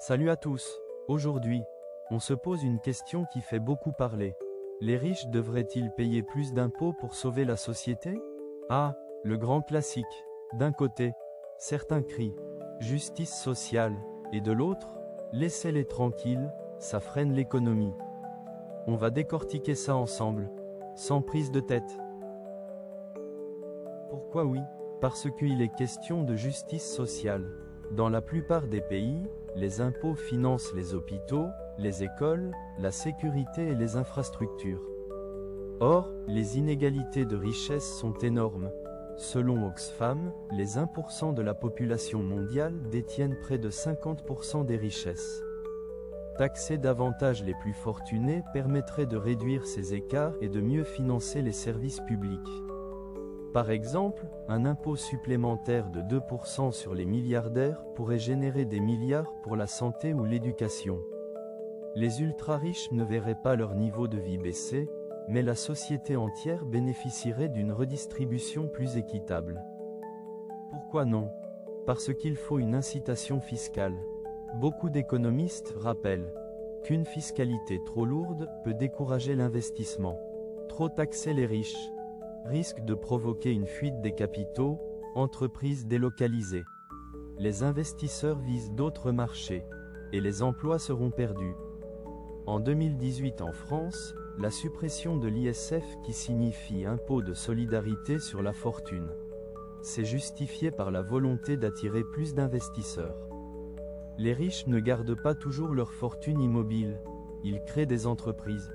Salut à tous. Aujourd'hui, on se pose une question qui fait beaucoup parler. Les riches devraient-ils payer plus d'impôts pour sauver la société? Ah, le grand classique. D'un côté, certains crient « justice sociale » et de l'autre, « laissez-les tranquilles, ça freine l'économie ». On va décortiquer ça ensemble, sans prise de tête. Pourquoi oui? Parce qu'il est question de justice sociale. Dans la plupart des pays, les impôts financent les hôpitaux, les écoles, la sécurité et les infrastructures. Or, les inégalités de richesse sont énormes. Selon Oxfam, les 1% de la population mondiale détiennent près de 50% des richesses. Taxer davantage les plus fortunés permettrait de réduire ces écarts et de mieux financer les services publics. Par exemple, un impôt supplémentaire de 2% sur les milliardaires pourrait générer des milliards pour la santé ou l'éducation. Les ultra-riches ne verraient pas leur niveau de vie baisser, mais la société entière bénéficierait d'une redistribution plus équitable. Pourquoi non? Parce qu'il faut une incitation fiscale. Beaucoup d'économistes rappellent qu'une fiscalité trop lourde peut décourager l'investissement. Trop taxer les riches risque de provoquer une fuite des capitaux, entreprises délocalisées. Les investisseurs visent d'autres marchés, et les emplois seront perdus. En 2018 en France, la suppression de l'ISF qui signifie impôt de solidarité sur la fortune. C'est justifié par la volonté d'attirer plus d'investisseurs. Les riches ne gardent pas toujours leur fortune immobile, ils créent des entreprises,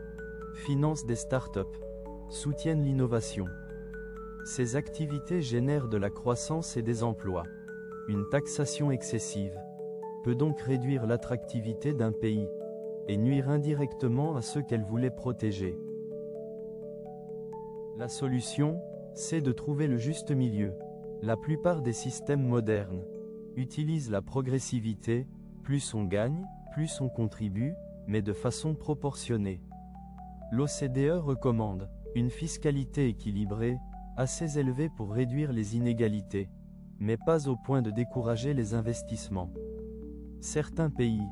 financent des startups, soutiennent l'innovation. Ces activités génèrent de la croissance et des emplois. Une taxation excessive peut donc réduire l'attractivité d'un pays et nuire indirectement à ceux qu'elle voulait protéger. La solution, c'est de trouver le juste milieu. La plupart des systèmes modernes utilisent la progressivité, plus on gagne, plus on contribue, mais de façon proportionnée. L'OCDE recommande une fiscalité équilibrée, assez élevée pour réduire les inégalités, mais pas au point de décourager les investissements. Certains pays,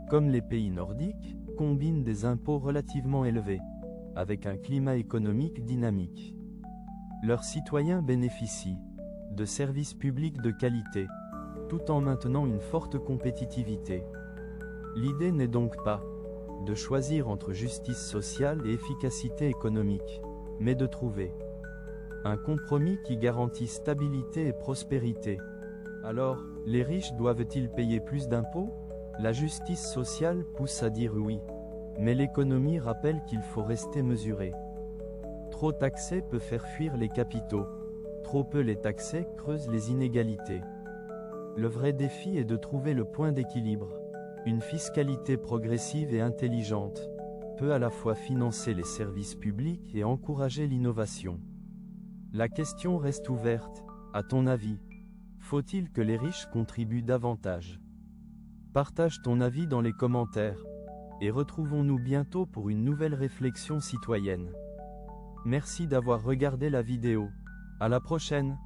comme les pays nordiques, combinent des impôts relativement élevés, avec un climat économique dynamique. Leurs citoyens bénéficient de services publics de qualité, tout en maintenant une forte compétitivité. L'idée n'est donc pas de choisir entre justice sociale et efficacité économique, mais de trouver un compromis qui garantit stabilité et prospérité. Alors, les riches doivent-ils payer plus d'impôts? La justice sociale pousse à dire oui, mais l'économie rappelle qu'il faut rester mesuré. Trop taxer peut faire fuir les capitaux, trop peu les taxer creuse les inégalités. Le vrai défi est de trouver le point d'équilibre. Une fiscalité progressive et intelligente peut à la fois financer les services publics et encourager l'innovation. La question reste ouverte. À ton avis, faut-il que les riches contribuent davantage? Partage ton avis dans les commentaires, et retrouvons-nous bientôt pour une nouvelle réflexion citoyenne. Merci d'avoir regardé la vidéo. À la prochaine!